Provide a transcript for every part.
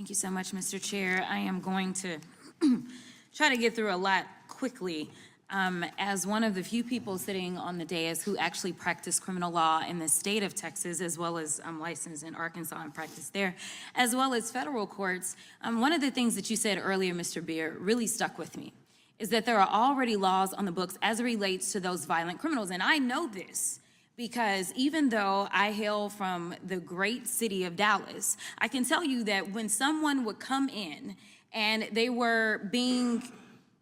Thank you so much, Mr. Chair. I am going to try to get through a lot quickly. As one of the few people sitting on the dais who actually practice criminal law in the state of Texas, as well as licensed in Arkansas and practice there, as well as federal courts, one of the things that you said earlier, Mr. Beer, really stuck with me, is that there are already laws on the books as it relates to those violent criminals. And I know this because even though I hail from the great city of Dallas, I can tell you that when someone would come in and they were being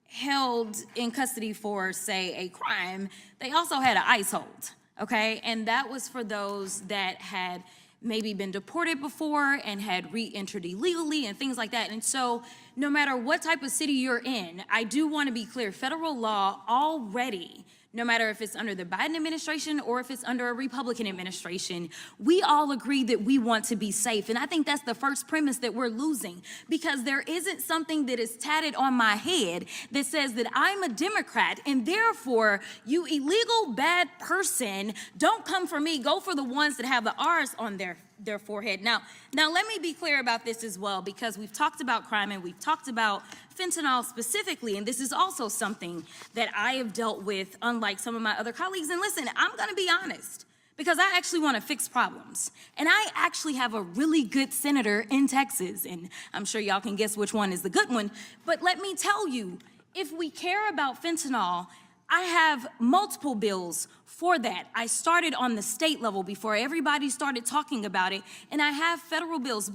held in custody for, say, a crime, they also had an ICE hold, okay? And that was for those that had maybe been deported before and had re-entered illegally and things like that. And so no matter what type of city you're in, I do want to be clear, federal law already, no matter if it's under the Biden administration or if it's under a Republican administration, we all agree that we want to be safe. And I think that's the first premise that we're losing, because there isn't something that is tatted on my head that says that I'm a Democrat and therefore you illegal bad person, don't come for me, go for the ones that have the R's on their forehead. Now let me be clear about this as well, because we've talked about crime and we've talked about fentanyl specifically, and this is also something that I have dealt with, unlike some of my other colleagues. And listen, I'm gonna be honest, because I actually wanna fix problems. And I actually have a really good senator in Texas, and I'm sure y'all can guess which one is the good one. But let me tell you, if we care about fentanyl, I have multiple bills for that. I started on the state level before everybody started talking about it, and I have federal bills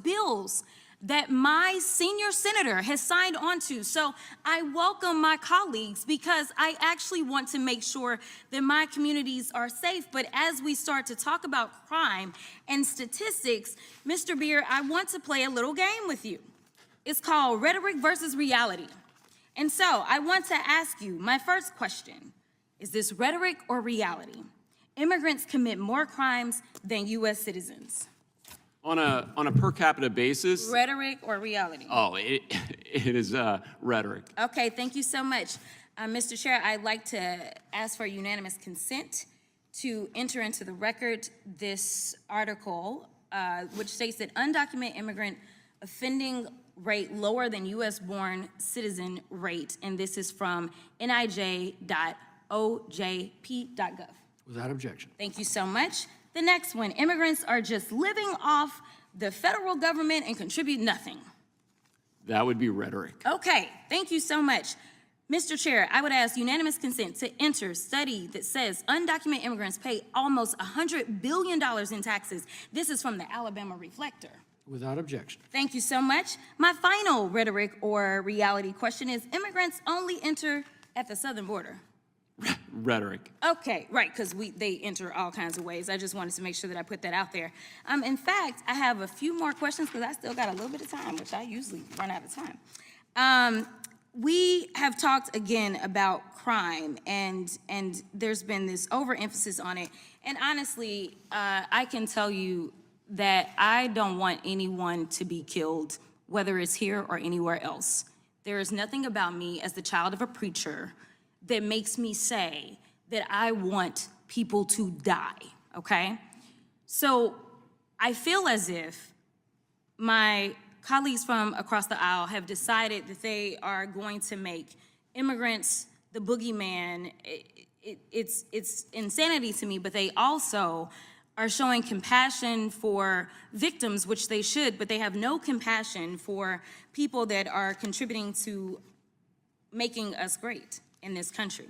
that my senior senator has signed on to. So I welcome my colleagues because I actually want to make sure that my communities are safe. But as we start to talk about crime and statistics, Mr. Beer, I want to play a little game with you. It's called rhetoric versus reality. And so I want to ask you, my first question, is this rhetoric or reality? Immigrants commit more crimes than US citizens. On a per capita basis? Rhetoric or reality? Oh, it is rhetoric. Okay, thank you so much. Mr. Chair, I'd like to ask for unanimous consent to enter into the record this article, which states that undocumented immigrant offending rate lower than US-born citizen rate, and this is from nij.ojp.gov. Without objection. Thank you so much. The next one, immigrants are just living off the federal government and contribute nothing. That would be rhetoric. Okay, thank you so much. Mr. Chair, I would ask unanimous consent to enter study that says undocumented immigrants pay almost $100 billion in taxes. This is from the Alabama Reflector. Without objection. Thank you so much. My final rhetoric or reality question is immigrants only enter at the southern border. Rhetoric. Okay, right, because they enter all kinds of ways. I just wanted to make sure that I put that out there. In fact, I have a few more questions because I still got a little bit of time, which I usually run out of time. We have talked again about crime, and there's been this overemphasis on it. And honestly, I can tell you that I don't want anyone to be killed, whether it's here or anywhere else. There is nothing about me as the child of a preacher that makes me say that I want people to die, okay? So I feel as if my colleagues from across the aisle have decided that they are going to make immigrants the boogeyman. It's insanity to me, but they also are showing compassion for victims, which they should, but they have no compassion for people that are contributing to making us great in this country.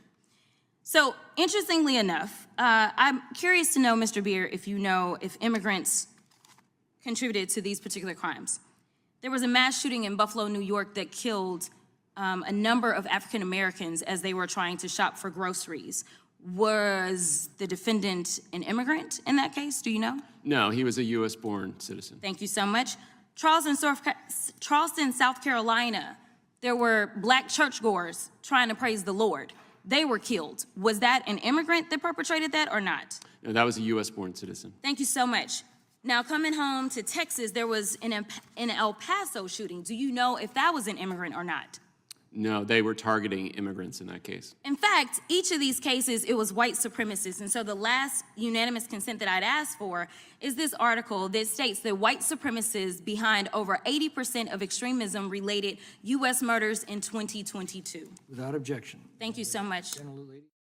So interestingly enough, I'm curious to know, Mr. Beer, if you know if immigrants contributed to these particular crimes. There was a mass shooting in Buffalo, New York that killed a number of African Americans as they were trying to shop for groceries. Was the defendant an immigrant in that case? Do you know? No, he was a US-born citizen. Thank you so much. Charleston, South Carolina, there were black churchgoers trying to praise the Lord. They were killed. Was that an immigrant that perpetrated that or not? No, that was a US-born citizen. Thank you so much. Now, coming home to Texas, there was an El Paso shooting. Do you know if that was an immigrant or not? No, they were targeting immigrants in that case. In fact, each of these cases, it was white supremacists. And so the last unanimous consent that I'd asked for is this article that states that white supremacists behind over 80% of extremism-related U.S. murders in 2022. Without objection. Thank you so much. Gentlelady.